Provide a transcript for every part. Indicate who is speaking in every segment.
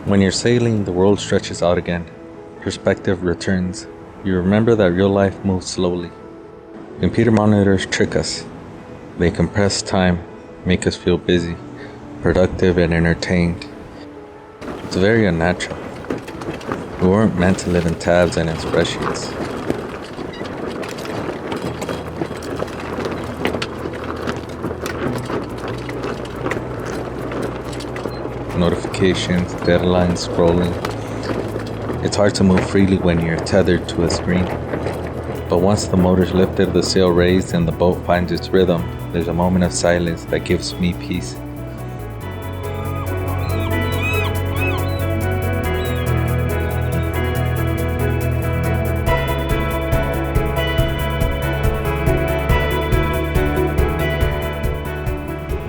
Speaker 1: When you're sailing, the world stretches out again. Perspective returns. You remember that real life moves slowly. Computer monitors trick us. They compress time, make us feel busy, productive, and entertained. It's very unnatural. We weren't meant to live in tabs and in spreadsheets. Notifications, deadlines, scrolling. It's hard to move freely when you're tethered to a screen. But once the motor's lifted, the sail raised, and the boat finds its rhythm, there's a moment of silence that gives me peace.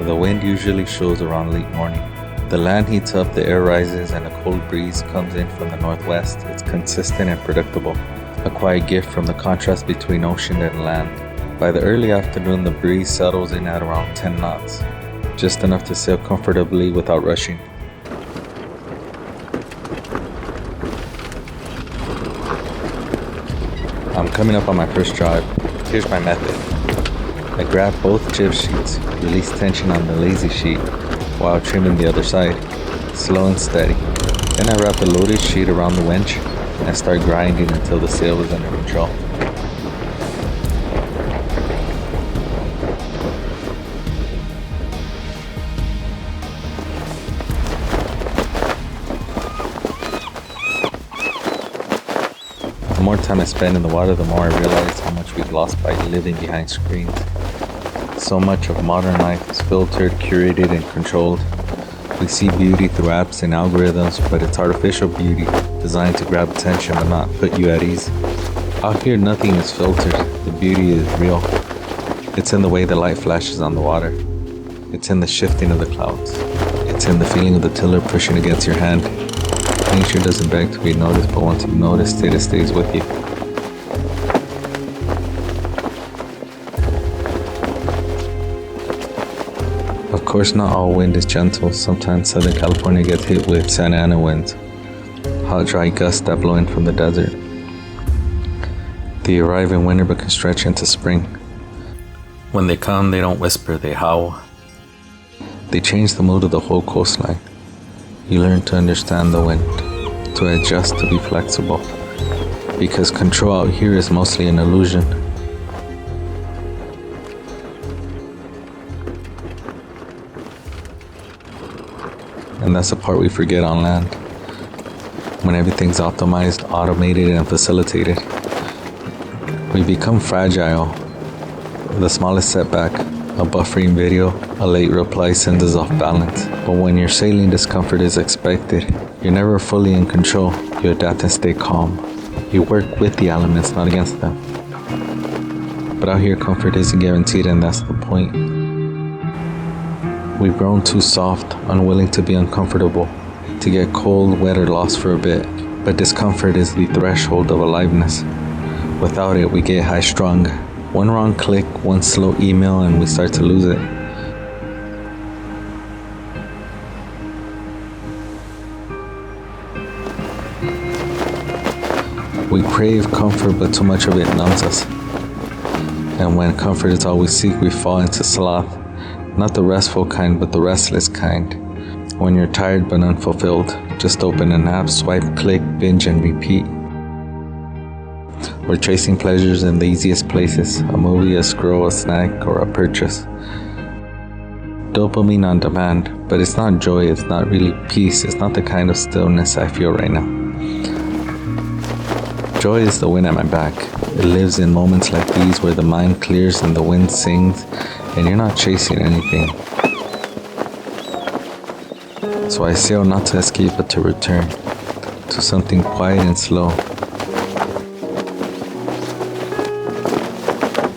Speaker 1: The wind usually shows around late morning. The land heats up, the air rises, and a cold breeze comes in from the northwest. It's consistent and predictable, a quiet gift from the contrast between ocean and land. By the early afternoon, the breeze settles in at around 10 knots, just enough to sail comfortably without rushing. I'm coming up on my first drive. Here's my method. I grab both jib sheets, release tension on the lazy sheet while trimming the other side, slow and steady. Then I wrap the loaded sheet around the winch and start grinding until the sail is under control. The more time I spend in the water, the more I realize how much we've lost by living behind screens. So much of modern life is filtered, curated, and controlled. We see beauty through apps and algorithms, but it's artificial beauty, designed to grab attention but not put you at ease. Out here, nothing is filtered. The beauty is real. It's in the way the light flashes on the water. It's in the shifting of the clouds. It's in the feeling of the tiller pushing against your hand. Nature doesn't beg to be noticed, but once you've noticed it, it stays with you. Of course, not all wind is gentle. Sometimes Southern California gets hit with Santa Ana winds, hot, dry gusts that blow in from the desert. They arrive in winter but can stretch into spring. When they come, they don't whisper, they howl. They change the mood of the whole coastline. You learn to understand the wind, to adjust, to be flexible, because control out here is mostly an illusion. And that's the part we forget on land. When everything's optimized, automated, and facilitated, we become fragile. The smallest setback, a buffering video, a late reply sends us off balance. But when you're sailing, discomfort is expected. You're never fully in control. You adapt and stay calm. You work with the elements, not against them. But out here, comfort isn't guaranteed, and that's the point. We've grown too soft, unwilling to be uncomfortable, to get cold, wet, or lost for a bit. But discomfort is the threshold of aliveness. Without it, we get high-strung. One wrong click, one slow email, and we start to lose it. We crave comfort, but too much of it numbs us. And when comfort is all we seek, we fall into sloth. Not the restful kind, but the restless kind. When you're tired but unfulfilled, just open an app, swipe, click, binge, and repeat. We're chasing pleasures in the easiest places, a movie, a scroll, a snack, or a purchase. Dopamine on demand, but it's not joy, it's not really peace, it's not the kind of stillness I feel right now. Joy is the wind at my back. It lives in moments like these where the mind clears and the wind sings, and you're not chasing anything. So I sail not to escape but to return to something quiet and slow.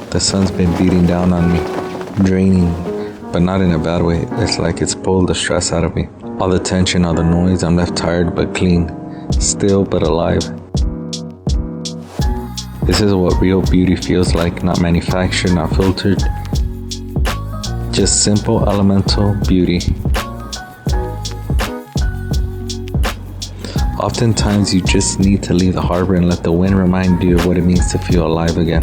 Speaker 1: The sun's been beating down on me, draining, but not in a bad way. It's like it's pulled the stress out of me. All the tension, all the noise, I'm left tired but clean, still but alive. This is what real beauty feels like, not manufactured, not filtered. Just simple, elemental beauty. Oftentimes, you just need to leave the harbor and let the wind remind you of what it means to feel alive again.